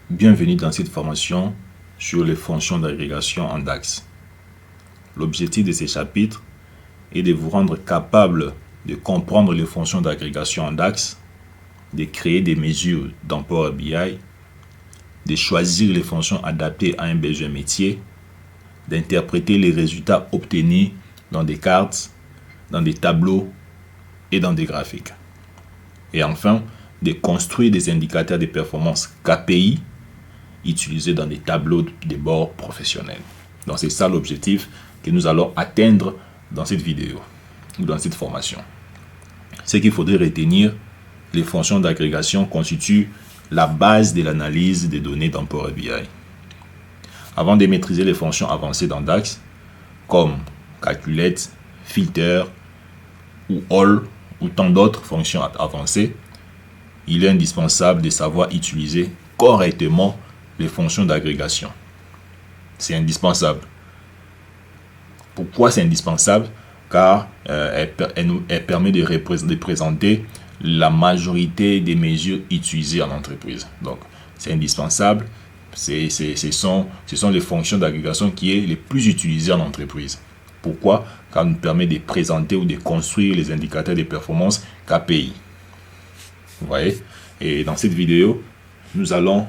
Bienvenue dans cette formation sur les fonctions d'agrégation en DAX. L'objectif de ces chapitres est de vous rendre capable de comprendre les fonctions d'agrégation en DAX, de créer des mesures dans Power BI, de choisir les fonctions adaptées à un besoin métier, d'interpréter les résultats obtenus dans des cartes, dans des tableaux et dans des graphiques. Et enfin, de construire des indicateurs de performance KPI utilisés dans des tableaux de bord professionnels. Donc c'est ça l'objectif que nous allons atteindre dans cette vidéo ou dans cette formation. Ce qu'il faudrait retenir, les fonctions d'agrégation constituent la base de l'analyse des données dans Power BI. Avant de maîtriser les fonctions avancées dans DAX, comme calculette, filter ou all ou tant d'autres fonctions avancées, il est indispensable de savoir utiliser correctement les fonctions d'agrégation. C'est indispensable. Pourquoi c'est indispensable? Car elle permet de présenter la majorité des mesures utilisées en entreprise. Donc, c'est indispensable. Ce sont les fonctions d'agrégation qui sont les plus utilisées en entreprise. Pourquoi? Car elle nous permet de présenter ou de construire les indicateurs de performance KPI. Vous voyez? Et dans cette vidéo, nous allons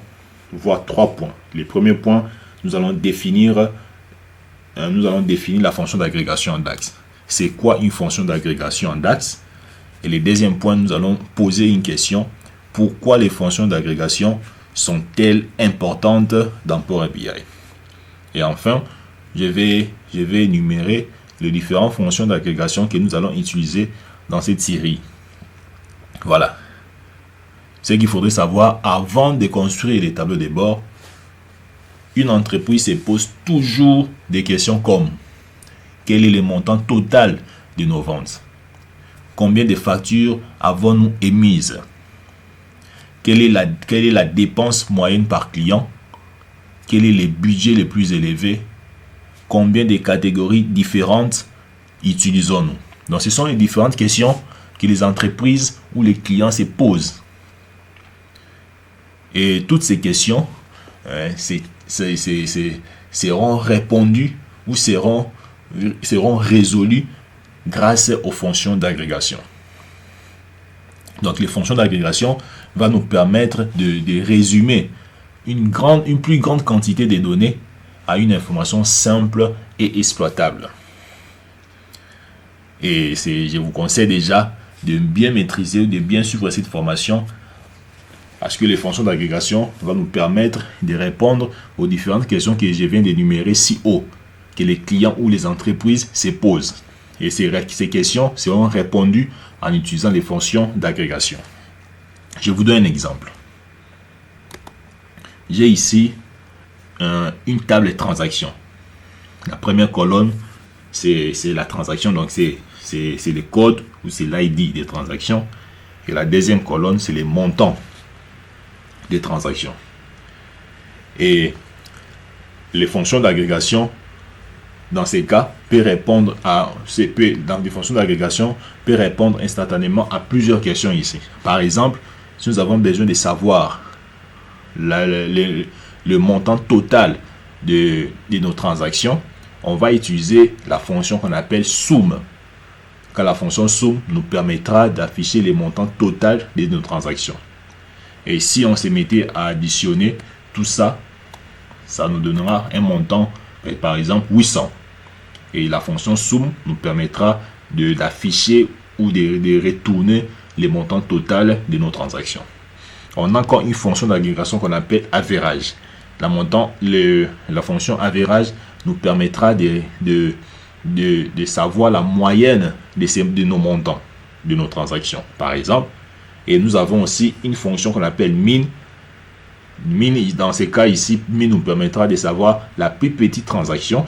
voir 3 points. Le premier point, nous allons définir la fonction d'agrégation en DAX. C'est quoi une fonction d'agrégation en DAX? Et le deuxième point, nous allons poser une question. Pourquoi les fonctions d'agrégation sont-elles importantes dans Power BI? Et enfin, je vais énumérer les différentes fonctions d'agrégation que nous allons utiliser dans cette série. Voilà. Ce qu'il faudrait savoir avant de construire les tableaux de bord, une entreprise se pose toujours des questions comme: quel est le montant total de nos ventes? Combien de factures avons-nous émises? Quelle est la dépense moyenne par client? Quel est le budget le plus élevé? Combien de catégories différentes utilisons-nous? Donc, ce sont les différentes questions que les entreprises ou les clients se posent. Et toutes ces questions seront répondues ou seront résolues grâce aux fonctions d'agrégation. Donc les fonctions d'agrégation vont nous permettre de résumer une plus grande quantité de données à une information simple et exploitable. Et je vous conseille déjà de bien maîtriser, de bien suivre cette formation, parce que les fonctions d'agrégation vont nous permettre de répondre aux différentes questions que je viens d'énumérer si haut, que les clients ou les entreprises se posent. Et ces questions seront répondues en utilisant les fonctions d'agrégation. Je vous donne un exemple. J'ai ici une table de transactions. La première colonne, c'est la transaction, donc c'est le code ou c'est l'ID des transactions. Et la deuxième colonne, c'est les montants des transactions. Et les fonctions d'agrégation, dans ces cas, dans des fonctions d'agrégation, peut répondre instantanément à plusieurs questions ici. Par exemple, si nous avons besoin de savoir le montant total de nos transactions, on va utiliser la fonction qu'on appelle SUM. Car la fonction SUM nous permettra d'afficher les montants total de nos transactions. Et si on se mettait à additionner tout ça, ça nous donnera un montant, par exemple 800. Et la fonction SUM nous permettra d'afficher ou de retourner les montants total de nos transactions. On a encore une fonction d'agrégation qu'on appelle average. La fonction average nous permettra de savoir la moyenne de nos montants, de nos transactions, par exemple. Et nous avons aussi une fonction qu'on appelle min. Min, dans ces cas ici, min nous permettra de savoir la plus petite transaction.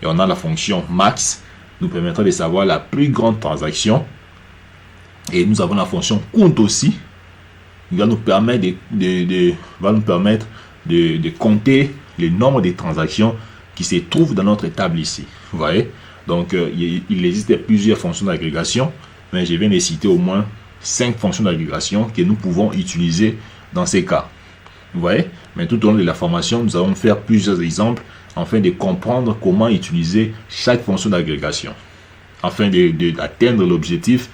Et on a la fonction max, nous permettra de savoir la plus grande transaction. Et nous avons la fonction count aussi, qui va nous permettre de compter le nombre de transactions qui se trouvent dans notre table ici. Vous voyez? Donc, il existe plusieurs fonctions d'agrégation, mais je viens de citer au moins 5 fonctions d'agrégation que nous pouvons utiliser dans ces cas. Vous voyez? Mais tout au long de la formation, nous allons faire plusieurs exemples afin de comprendre comment utiliser chaque fonction d'agrégation, afin d'atteindre l'objectif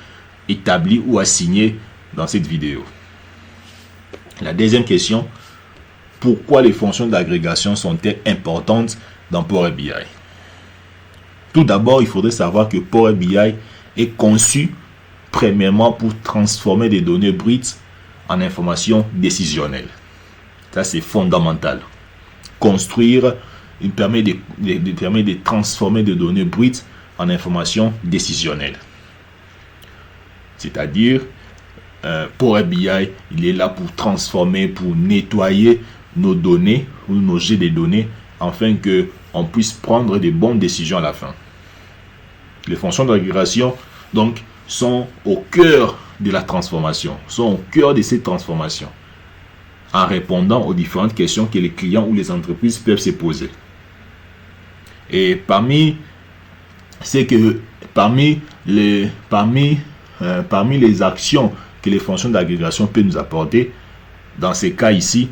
établi ou assigné dans cette vidéo. La deuxième question, pourquoi les fonctions d'agrégation sont-elles importantes dans Power BI? Tout d'abord, il faudrait savoir que Power BI est conçu premièrement pour transformer des données brutes en informations décisionnelles. Ça, c'est fondamental. Construire, il permet de transformer des données brutes en informations décisionnelles. C'est-à-dire, Power BI, il est là pour transformer, pour nettoyer nos données ou nos jets de données afin qu'on puisse prendre de bonnes décisions à la fin. Les fonctions d'agrégation, donc, sont au cœur de la transformation, sont au cœur de cette transformation, en répondant aux différentes questions que les clients ou les entreprises peuvent se poser. Et parmi les actions que les fonctions d'agrégation peuvent nous apporter, dans ces cas ici,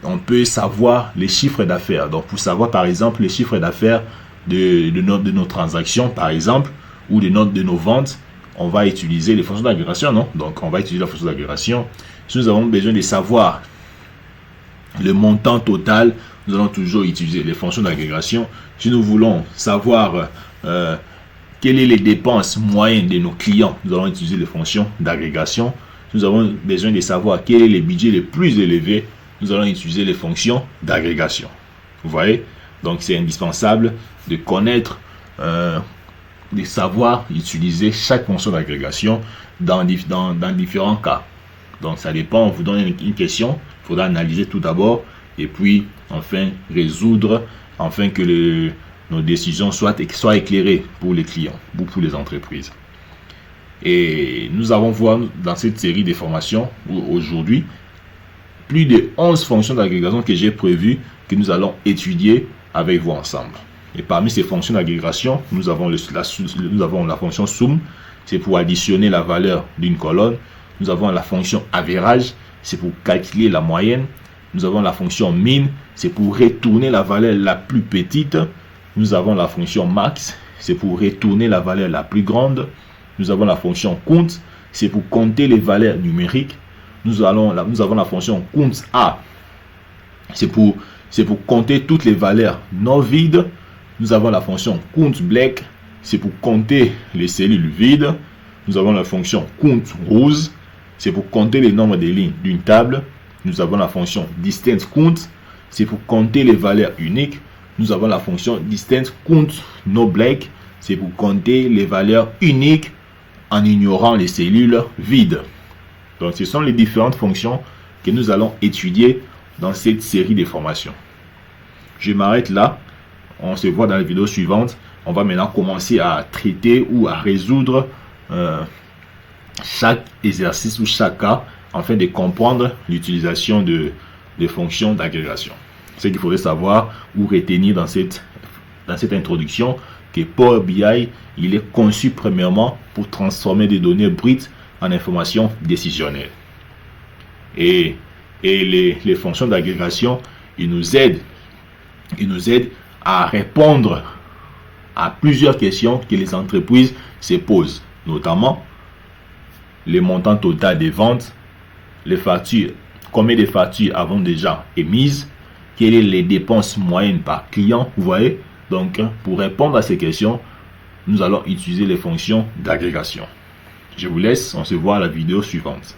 on peut savoir les chiffres d'affaires. Donc, pour savoir par exemple les chiffres d'affaires de nos transactions, par exemple, ou de nos ventes, on va utiliser les fonctions d'agrégation, non? Donc, on va utiliser la fonction d'agrégation. Si nous avons besoin de savoir le montant total, nous allons toujours utiliser les fonctions d'agrégation. Si nous voulons savoir quelles sont les dépenses moyennes de nos clients, nous allons utiliser les fonctions d'agrégation. Si nous avons besoin de savoir quel est le budget le plus élevé, nous allons utiliser les fonctions d'agrégation. Vous voyez? Donc, c'est indispensable de connaître, de savoir utiliser chaque fonction d'agrégation dans différents cas. Donc, ça dépend. On vous donne une question, il faudra analyser tout d'abord et puis, enfin, résoudre, afin que nos décisions soient éclairées pour les clients ou pour les entreprises. Et nous allons voir dans cette série de formations aujourd'hui plus de 11 fonctions d'agrégation que j'ai prévues que nous allons étudier avec vous ensemble. Et parmi ces fonctions d'agrégation, nous avons la fonction sum, c'est pour additionner la valeur d'une colonne. Nous avons la fonction average, c'est pour calculer la moyenne. Nous avons la fonction min, c'est pour retourner la valeur la plus petite. Nous avons la fonction max, c'est pour retourner la valeur la plus grande. Nous avons la fonction count, c'est pour compter les valeurs numériques. Nous avons la fonction count a, c'est pour compter toutes les valeurs non vides. Nous avons la fonction count black, c'est pour compter les cellules vides. Nous avons la fonction count rows, c'est pour compter les nombres de lignes d'une table. Nous avons la fonction distance count, c'est pour compter les valeurs uniques. Nous avons la fonction distance count no black, c'est pour compter les valeurs uniques en ignorant les cellules vides. Donc, ce sont les différentes fonctions que nous allons étudier dans cette série de formations. Je m'arrête là. On se voit dans la vidéo suivante. On va maintenant commencer à traiter ou à résoudre chaque exercice ou chaque cas afin de comprendre l'utilisation des fonctions d'agrégation. Ce qu'il faudrait savoir ou retenir dans cette introduction, que Power BI, il est conçu premièrement pour transformer des données brutes en informations décisionnelles. Et les fonctions d'agrégation, ils nous aident à répondre à plusieurs questions que les entreprises se posent, notamment le montant total des ventes, les factures, combien de factures avons déjà émises, quelles sont les dépenses moyennes par client, vous voyez. Donc, pour répondre à ces questions, nous allons utiliser les fonctions d'agrégation. Je vous laisse, on se voit à la vidéo suivante.